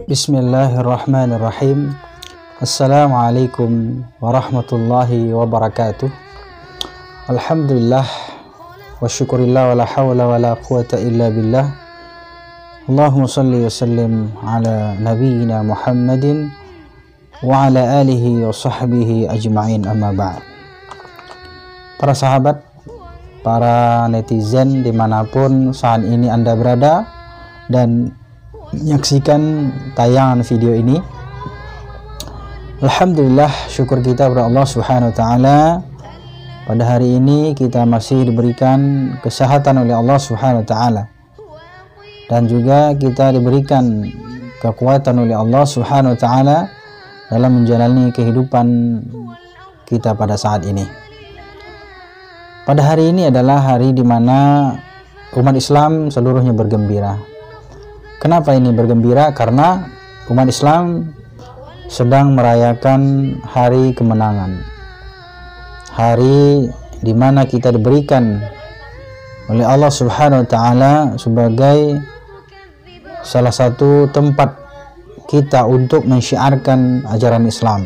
Bismillahirrahmanirrahim. Assalamualaikum warahmatullahi wabarakatuh. Alhamdulillah wa syukurillah wa la hawla wa la quwata illa billah. Allahumma salli wa sallim ala nabiyyina Muhammadin wa ala alihi wa sahbihi ajma'in, amma ba'd. Para sahabat, para netizen dimanapun saat ini Anda berada dan menyaksikan tayangan video ini, alhamdulillah, syukur kita kepada Allah Subhanahu wa taala. Pada hari ini kita masih diberikan kesehatan oleh Allah Subhanahu wa taala, dan juga kita diberikan kekuatan oleh Allah Subhanahu wa taala dalam menjalani kehidupan kita pada saat ini. Pada hari ini adalah hari di mana umat Islam seluruhnya bergembira. Kenapa ini bergembira? Karena umat Islam sedang merayakan hari kemenangan, hari di mana kita diberikan oleh Allah Subhanahu wa taala sebagai salah satu tempat kita untuk mensyiarkan ajaran Islam.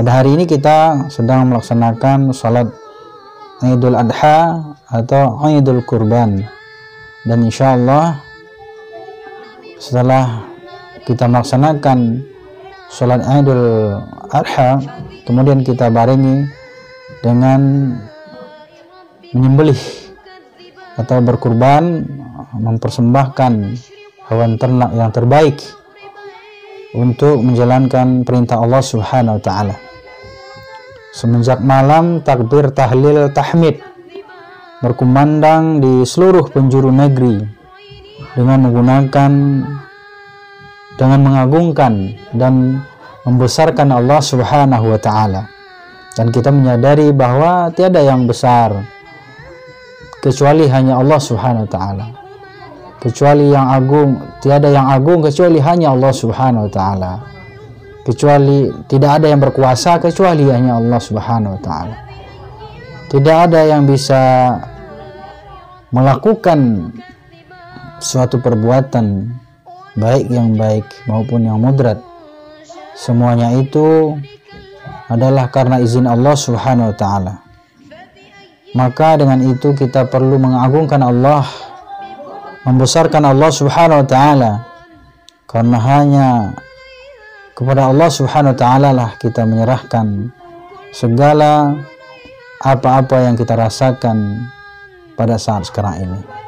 Pada hari ini kita sedang melaksanakan salat Idul Adha atau Idul Kurban, dan insyaallah setelah kita melaksanakan sholat Idul Adha, kemudian kita barengi dengan menyembelih atau berkurban, mempersembahkan hewan ternak yang terbaik untuk menjalankan perintah Allah Subhanahu wa taala. Semenjak malam takbir, tahlil, tahmid berkumandang di seluruh penjuru negeri dengan mengagungkan dan membesarkan Allah Subhanahu wa taala. Dan kita menyadari bahwa tiada yang besar kecuali hanya Allah Subhanahu wa taala. Kecuali yang agung, tiada yang agung kecuali hanya Allah Subhanahu wa taala. Kecuali tidak ada yang berkuasa kecuali hanya Allah Subhanahu wa taala. Tidak ada yang bisa melakukan suatu perbuatan baik yang baik maupun yang mudarat, semuanya itu adalah karena izin Allah Subhanahu wa taala. Maka dengan itu kita perlu mengagungkan Allah, membesarkan Allah Subhanahu wa taala, karena hanya kepada Allah Subhanahu wa taala lah kita menyerahkan segala apa-apa yang kita rasakan pada saat sekarang ini.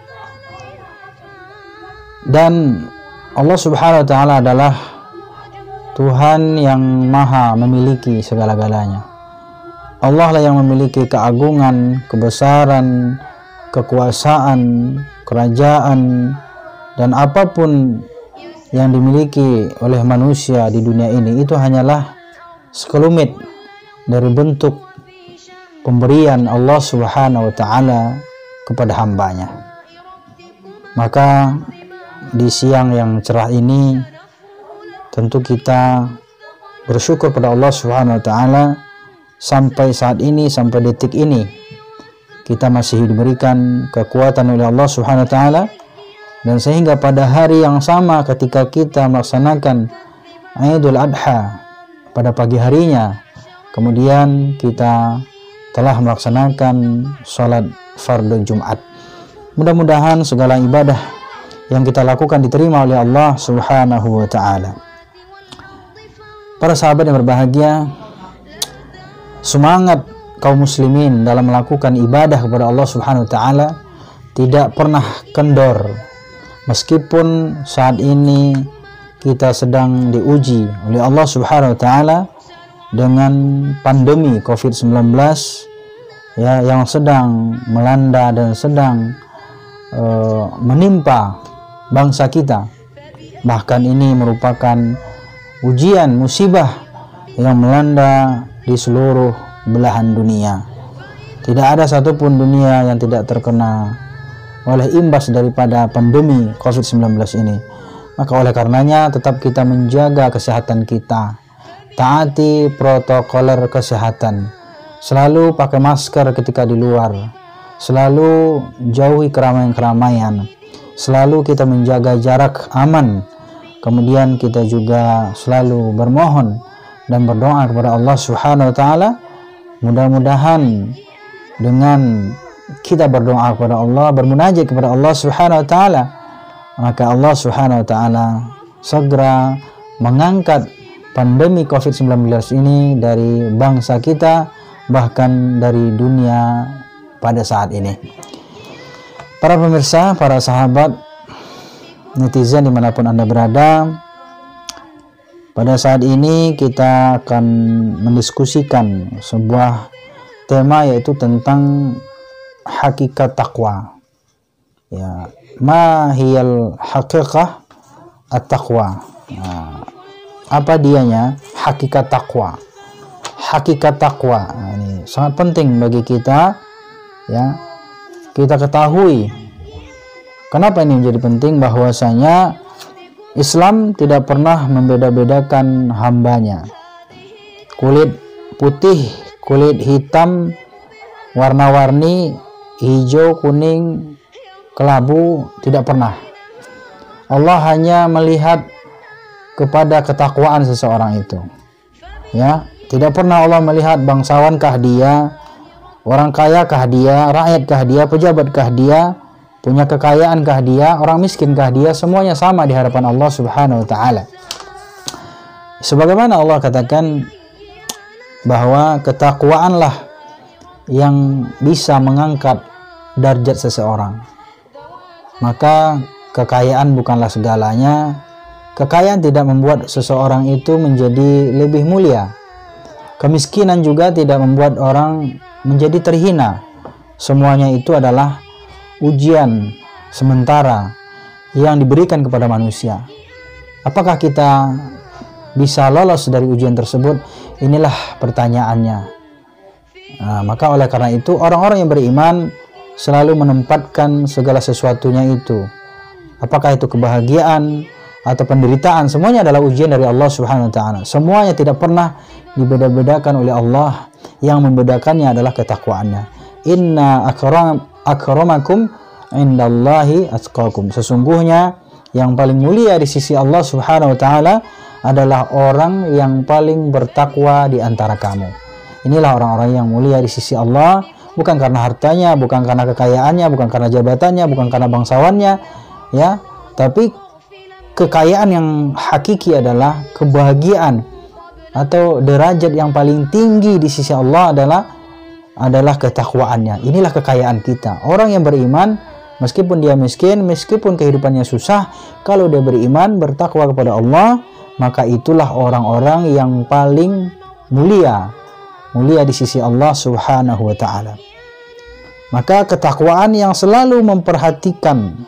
Dan Allah Subhanahu wa taala adalah Tuhan yang maha memiliki segala-galanya. Allah lah yang memiliki keagungan, kebesaran, kekuasaan, kerajaan, dan apapun yang dimiliki oleh manusia di dunia ini itu hanyalah sekelumit dari bentuk pemberian Allah Subhanahu wa taala kepada hambanya. Maka di siang yang cerah ini tentu kita bersyukur pada Allah Subhanahu wa taala sampai saat ini, sampai detik ini kita masih diberikan kekuatan oleh Allah Subhanahu wa taala, dan sehingga pada hari yang sama ketika kita melaksanakan Idul Adha pada pagi harinya, kemudian kita telah melaksanakan sholat fardu Jumat. Mudah-mudahan segala ibadah yang kita lakukan diterima oleh Allah Subhanahu wa taala. Para sahabat yang berbahagia, semangat kaum muslimin dalam melakukan ibadah kepada Allah Subhanahu wa taala tidak pernah kendor, meskipun saat ini kita sedang diuji oleh Allah Subhanahu wa taala dengan pandemi COVID-19 ya, yang sedang melanda dan sedang menimpa bangsa kita. Bahkan ini merupakan ujian, musibah yang melanda di seluruh belahan dunia. Tidak ada satupun dunia yang tidak terkena oleh imbas daripada pandemi COVID-19 ini. Maka oleh karenanya tetap kita menjaga kesehatan kita, taati protokol kesehatan, selalu pakai masker ketika di luar, selalu jauhi keramaian-keramaian, selalu kita menjaga jarak aman Kemudian kita juga selalu bermohon dan berdoa kepada Allah Subhanahu wa taala. Mudah-mudahan dengan kita berdoa kepada Allah, bermunajat kepada Allah Subhanahu wa taala, maka Allah Subhanahu wa taala segera mengangkat pandemi COVID-19 ini dari bangsa kita, bahkan dari dunia pada saat ini. Para pemirsa, para sahabat, netizen dimanapun Anda berada, pada saat ini kita akan mendiskusikan sebuah tema, yaitu tentang hakikat takwa. Ya, ma hiyal haqiqah at-taqwa. Nah, apa dianya hakikat takwa? Hakikat takwa. Nah, ini sangat penting bagi kita, ya. Kita ketahui kenapa ini menjadi penting, bahwasanya Islam tidak pernah membeda-bedakan hambanya. Kulit putih, kulit hitam, warna-warni, hijau, kuning, kelabu, tidak pernah. Allah hanya melihat kepada ketakwaan seseorang itu. Ya, tidak pernah Allah melihat bangsawankah dia, orang kayakah dia, raiyatkah dia, pejabatkah dia, punya kekayaankah dia, orang miskinkah dia, semuanya sama di hadapan Allah Subhanahu wa taala. Sebagaimana Allah katakan bahwa ketakwaanlah yang bisa mengangkat derajat seseorang. Maka kekayaan bukanlah segalanya. Kekayaan tidak membuat seseorang itu menjadi lebih mulia. Kemiskinan juga tidak membuat orang menjadi terhina. Semuanya itu adalah ujian sementara yang diberikan kepada manusia. Apakah kita bisa lolos dari ujian tersebut? Inilah pertanyaannya. Nah, maka oleh karena itu orang-orang yang beriman selalu menempatkan segala sesuatunya itu, apakah itu kebahagiaan atau penderitaan, semuanya adalah ujian dari Allah Subhanahu wa taala. Semuanya tidak pernah dibeda-bedakan oleh Allah. Yang membedakannya adalah ketakwaannya. Inna akramakum indallahi atqakum. Sesungguhnya yang paling mulia di sisi Allah Subhanahu wa taala adalah orang yang paling bertakwa di antara kamu. Inilah orang-orang yang mulia di sisi Allah, bukan karena hartanya, bukan karena kekayaannya, bukan karena jabatannya, bukan karena bangsawannya, ya, tapi kekayaan yang hakiki adalah kebahagiaan atau derajat yang paling tinggi di sisi Allah adalah ketakwaannya. Inilah kekayaan kita. Orang yang beriman, meskipun dia miskin, meskipun kehidupannya susah, kalau dia beriman, bertakwa kepada Allah, maka itulah orang-orang yang paling mulia di sisi Allah Subhanahu wa taala. Maka ketakwaan yang selalu memperhatikan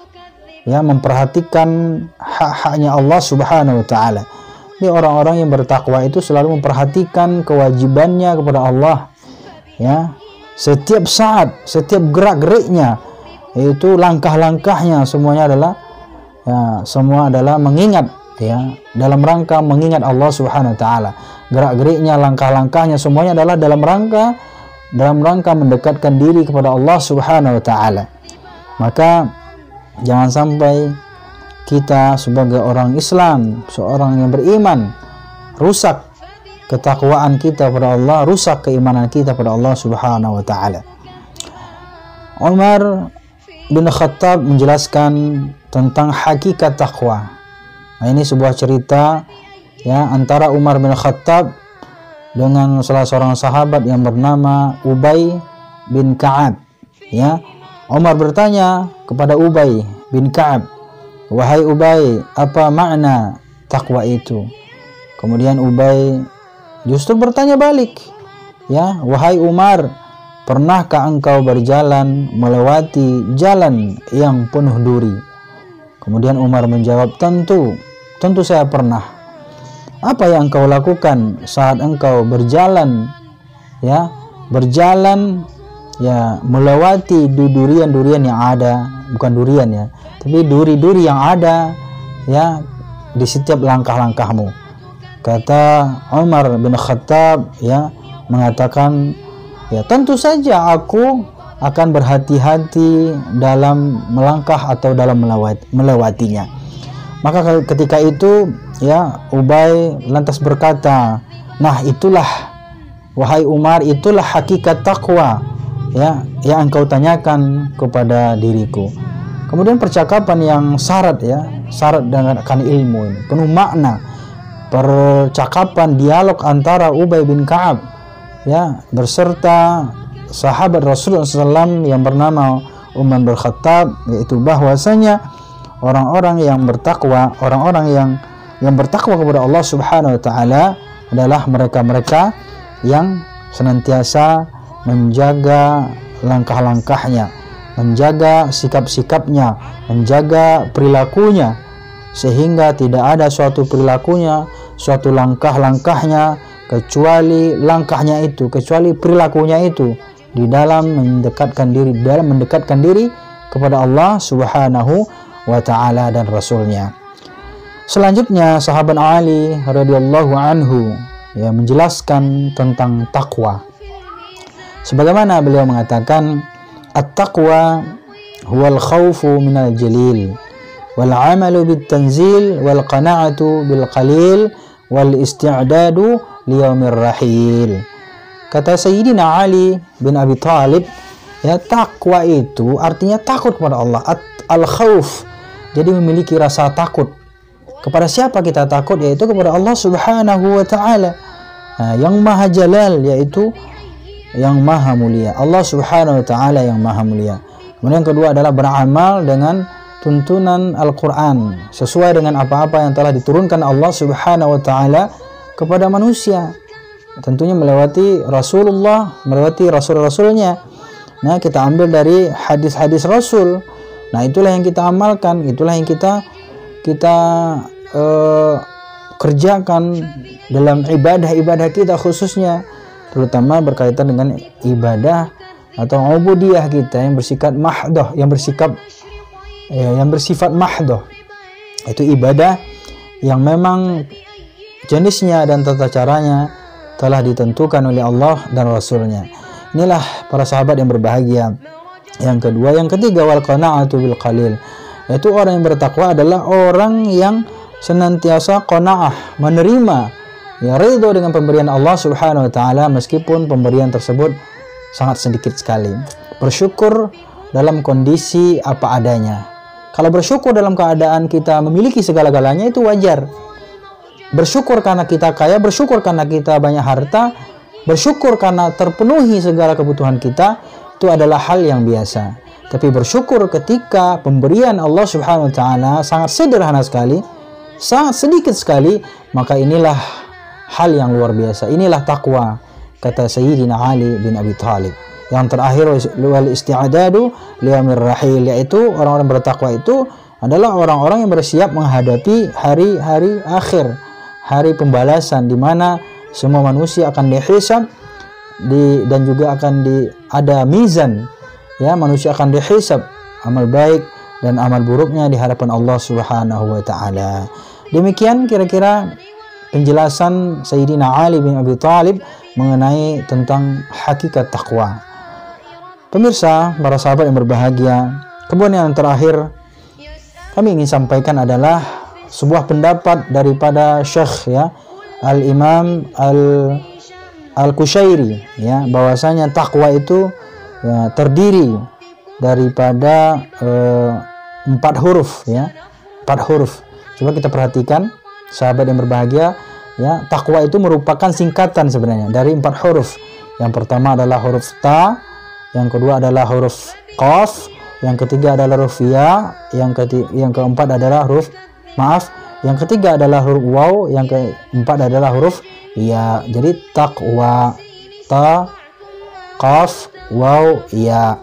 hak-haknya Allah Subhanahu wa taala. Ini orang-orang yang bertakwa itu selalu memperhatikan kewajibannya kepada Allah. Ya, setiap saat, setiap gerak-geriknya, yaitu langkah-langkahnya, semuanya adalah mengingat, ya, dalam rangka mengingat Allah Subhanahu wa taala. Gerak-geriknya, langkah-langkahnya semuanya adalah dalam rangka mendekatkan diri kepada Allah Subhanahu wa taala. Maka jangan sampai kita sebagai orang Islam, seorang yang beriman, rusak ketakwaan kita pada Allah, rusak keimanan kita pada Allah Subhanahu wa taala. Umar bin Khattab menjelaskan tentang hakikat takwa. Nah, ini sebuah cerita, ya, antara Umar bin Khattab dengan salah seorang sahabat yang bernama Ubay bin Ka'ab. Ya, Umar bertanya kepada Ubay bin Ka'ab, "Wahai Ubay, apa makna takwa itu?" Kemudian Ubay justru bertanya balik, ya, "Wahai Umar, pernahkah engkau berjalan melewati jalan yang penuh duri?" Kemudian Umar menjawab, Tentu saya pernah." "Apa yang engkau lakukan saat engkau berjalan, ya, melewati durian-durian yang ada, bukan durian, ya, tapi duri-duri yang ada, ya, di setiap langkah-langkahmu?" Kata Umar bin Khattab, ya, mengatakan, "Ya, tentu saja aku akan berhati-hati dalam melangkah atau dalam melewatinya." Maka ketika itu ya Ubay lantas berkata, "Nah, itulah wahai Umar, itulah hakikat takwa ya yang engkau tanyakan kepada diriku." Kemudian percakapan yang syarat dengan akan ilmu ini, penuh makna. Percakapan dialog antara Ubay bin Ka'ab ya beserta sahabat Rasulullah SAW yang bernama Umar bin Khattab, yaitu bahwasanya orang-orang yang bertakwa, orang-orang yang bertakwa kepada Allah Subhanahu wa taala adalah mereka-mereka yang senantiasa menjaga langkah-langkahnya, menjaga sikap-sikapnya, menjaga perilakunya, sehingga tidak ada suatu perilakunya, suatu langkah-langkahnya kecuali langkahnya itu, kecuali perilakunya itu di dalam mendekatkan diri kepada Allah Subhanahu wa taala dan Rasulnya. Selanjutnya sahabat Ali radhiyallahu anhu ya menjelaskan tentang takwa. Sebagaimana beliau mengatakan, at-taqwa huwal khawfu minal jalil wal 'amalu bit tanzil wal qana'atu bil qalil wal isti'dadu liyaumir rahil. Kata Sayyidina Ali bin Abi Thalib, ya, takwa itu artinya takut kepada Allah, al-khauf. Jadi memiliki rasa takut. Kepada siapa kita takut? Yaitu kepada Allah Subhanahu wa taala. Nah, yang Maha Jalal, yaitu yang Maha Mulia. Allah Subhanahu wa taala yang Maha Mulia. Kemudian yang kedua adalah beramal dengan tuntunan Al-Qur'an, sesuai dengan apa-apa yang telah diturunkan Allah Subhanahu wa taala kepada manusia. Tentunya melewati Rasulullah, melewati Rasul-Rasulnya. Nah, kita ambil dari hadis-hadis Rasul. Nah, itulah yang kita amalkan, itulah yang kita kerjakan dalam ibadah-ibadah kita, khususnya terutama berkaitan dengan ibadah atau ubudiyah kita yang bersifat mahdoh, yang bersifat mahdoh. Itu ibadah yang memang jenisnya dan tata caranya telah ditentukan oleh Allah dan Rasulnya. Inilah para sahabat yang berbahagia. Yang kedua, yang ketiga, wal qana'atu bil qalil, yaitu orang yang bertakwa adalah orang yang senantiasa qanaah, menerima, ya, ridho dengan pemberian Allah Subhanahu wa taala meskipun pemberian tersebut sangat sedikit sekali. Bersyukur dalam kondisi apa adanya. Kalau bersyukur dalam keadaan kita memiliki segala-galanya itu wajar. Bersyukur karena kita kaya, bersyukur karena kita banyak harta, bersyukur karena terpenuhi segala kebutuhan kita, itu adalah hal yang biasa. Tapi bersyukur ketika pemberian Allah Subhanahu wa taala sangat sederhana sekali, sangat sedikit sekali, maka inilah hal yang luar biasa. Inilah takwa, kata Sayyidina Ali bin Abi Thalib. Yang terakhir, wal isti'dadu liyaumir rahil, yaitu orang-orang bertakwa itu adalah orang-orang yang bersiap menghadapi hari-hari akhir, hari pembalasan, di mana semua manusia akan dihisab dan juga akan ada mizan, ya, manusia akan dihisab amal baik dan amal buruknya di hadapan Allah Subhanahu wa taala. Demikian kira-kira penjelasan Sayyidina Ali bin Abi Thalib mengenai tentang hakikat takwa. Pemirsa, para sahabat yang berbahagia, kemudian yang terakhir kami ingin sampaikan adalah sebuah pendapat daripada Syekh, ya, Al-Imam Al-Qushairi, ya, bahwasanya takwa itu, ya, terdiri daripada 4 huruf, ya, 4 huruf. Coba kita perhatikan, sahabat yang berbahagia, ya, takwa itu merupakan singkatan sebenarnya dari 4 huruf. Yang pertama adalah huruf ta, yang kedua adalah huruf qaf, yang ketiga adalah huruf ya, yang keempat adalah huruf yang ketiga adalah huruf waw, yang keempat adalah huruf ya. Jadi takwa, ta, qaf, waw, ya.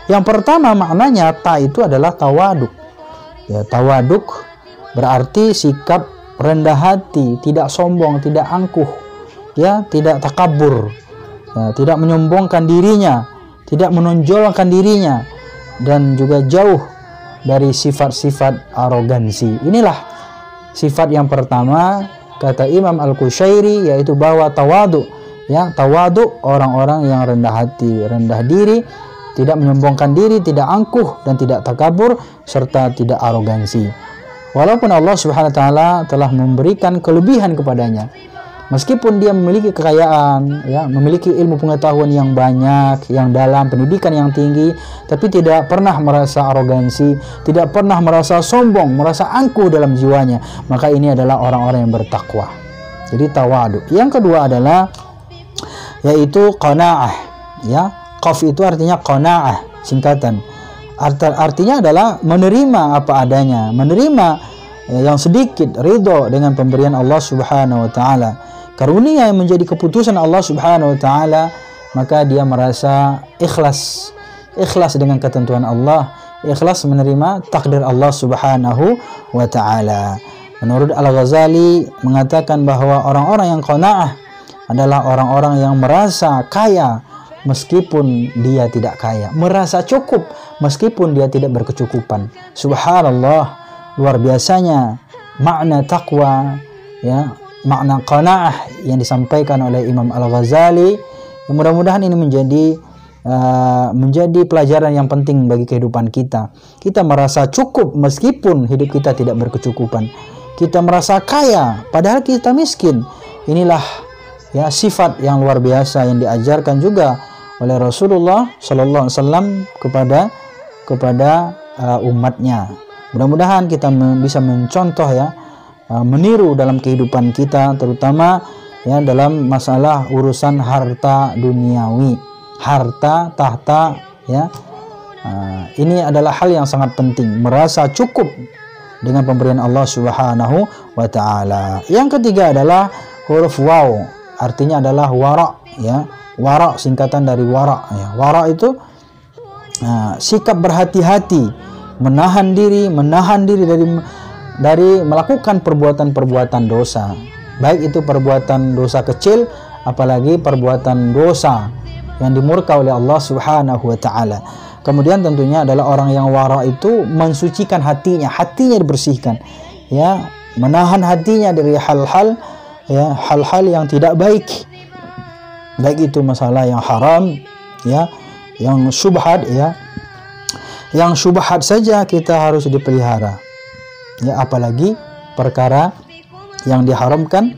Yang pertama maknanya ta itu adalah tawaduk. Ya, tawaduk berarti sikap rendah hati, tidak sombong, tidak angkuh, ya, tidak takabur, ya, tidak menyombongkan dirinya, tidak menonjolkan dirinya, dan juga jauh dari sifat-sifat arogansi. Inilah sifat yang pertama, kata Imam Al-Qushairi, yaitu bahwa tawadu, ya, tawadu orang-orang yang rendah hati, rendah diri, tidak menyombongkan diri, tidak angkuh dan tidak takabur, serta tidak arogansi. Walaupun Allah Subhanahu wa taala telah memberikan kelebihan kepadanya, meskipun dia memiliki kekayaan, ya, memiliki ilmu pengetahuan yang banyak, yang dalam, pendidikan yang tinggi, tapi tidak pernah merasa arogansi, tidak pernah merasa sombong, merasa angkuh dalam jiwanya, maka ini adalah orang-orang yang bertakwa. Jadi tawadu. Yang kedua adalah yaitu qanaah, ya. Qaf itu artinya qanaah, singkatan. Artinya adalah menerima apa adanya, menerima yang sedikit, ridho dengan pemberian Allah Subhanahu wa taala. Karunia yang menjadi keputusan Allah Subhanahu wa taala, maka dia merasa ikhlas dengan ketentuan Allah, ikhlas menerima takdir Allah Subhanahu wa taala. Menurut Al-Ghazali mengatakan bahwa orang-orang yang qanaah adalah orang-orang yang merasa kaya meskipun dia tidak kaya, merasa cukup meskipun dia tidak berkecukupan. Subhanallah, luar biasanya makna takwa, ya, makna qanaah yang disampaikan oleh Imam Al-Ghazali. Mudah-mudahan ini menjadi pelajaran yang penting bagi kehidupan kita. Kita merasa cukup meskipun hidup kita tidak berkecukupan. Kita merasa kaya padahal kita miskin. Inilah, ya, sifat yang luar biasa yang diajarkan juga oleh Rasulullah Sallallahu Alaihi Wasallam kepada umatnya. Mudah-mudahan kita bisa mencontoh, ya, meniru dalam kehidupan kita, terutama, ya, dalam masalah urusan harta duniawi, harta tahta, ya. Ini adalah hal yang sangat penting, merasa cukup dengan pemberian Allah Subhanahu wa taala. Yang ketiga adalah huruf waw, artinya adalah wara, ya. Wara singkatan dari wara, ya. Wara itu sikap berhati-hati, menahan diri dari melakukan perbuatan-perbuatan dosa, baik itu perbuatan dosa kecil, apalagi perbuatan dosa yang dimurka oleh Allah Subhanahu wa taala. Kemudian tentunya adalah orang yang wara itu mensucikan hatinya dibersihkan, ya, menahan hatinya dari hal-hal, ya, hal-hal yang tidak baik, baik itu masalah yang haram, ya, yang syubhat, ya. Yang syubhat saja kita harus dipelihara, ya, apalagi perkara yang diharamkan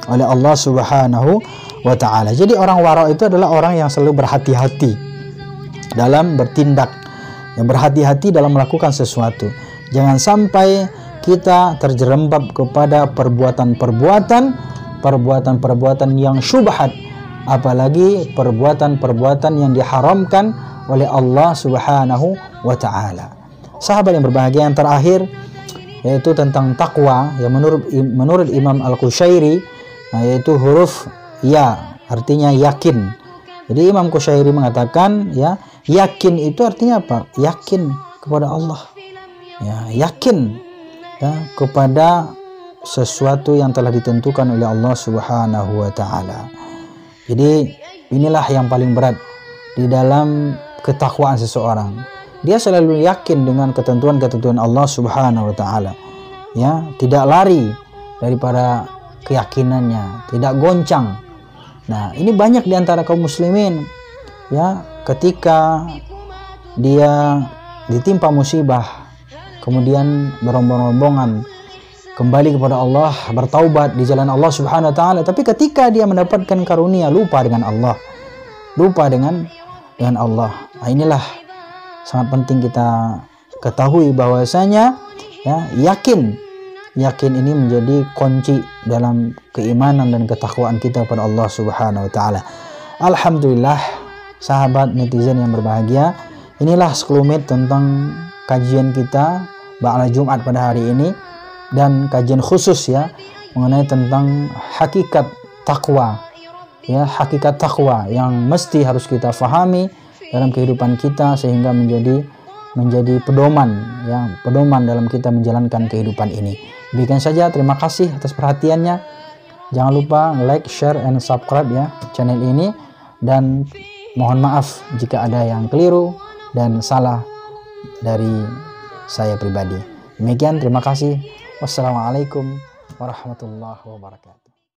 oleh Allah Subhanahu wa taala. Jadi orang wara itu adalah orang yang selalu berhati-hati dalam bertindak, yang berhati-hati dalam melakukan sesuatu. Jangan sampai kita terjerembab kepada perbuatan yang syubhat, apalagi perbuatan-perbuatan yang diharamkan oleh Allah Subhanahu wa taala. Sahabat yang berbahagia, yang terakhir yaitu tentang takwa, yang menurut Imam Al-Qushairi, yaitu huruf ya, artinya yakin. Jadi Imam Qushairi mengatakan, ya, yakin itu artinya apa? Yakin kepada Allah, ya, yakin, ya, kepada sesuatu yang telah ditentukan oleh Allah Subhanahu wa taala. Jadi inilah yang paling berat di dalam ketakwaan seseorang. Dia selalu yakin dengan ketentuan-ketentuan Allah Subhanahu wa taala, ya, tidak lari daripada keyakinannya, tidak goncang. Nah, ini banyak di antara kaum muslimin, ya, ketika dia ditimpa musibah, kemudian berombong-rombongan kembali kepada Allah, bertaubat di jalan Allah Subhanahu wa taala, tapi ketika dia mendapatkan karunia, lupa dengan Allah, lupa dengan Allah. Nah, inilah sangat penting kita ketahui bahwasanya, ya, yakin ini menjadi kunci dalam keimanan dan ketakwaan kita pada Allah Subhanahu wa taala. Alhamdulillah, sahabat netizen yang berbahagia, inilah sekelumit tentang kajian kita ba'da Jumat pada hari ini, dan kajian khusus, ya, mengenai tentang hakikat takwa, ya, hakikat takwa yang mesti harus kita fahami dalam kehidupan kita sehingga menjadi pedoman, ya, pedoman dalam kita menjalankan kehidupan ini. Demikian saja, terima kasih atas perhatiannya. Jangan lupa like, share, and subscribe, ya, channel ini, dan mohon maaf jika ada yang keliru dan salah dari saya pribadi. Demikian, terima kasih. Wassalamualaikum warahmatullahi wabarakatuh.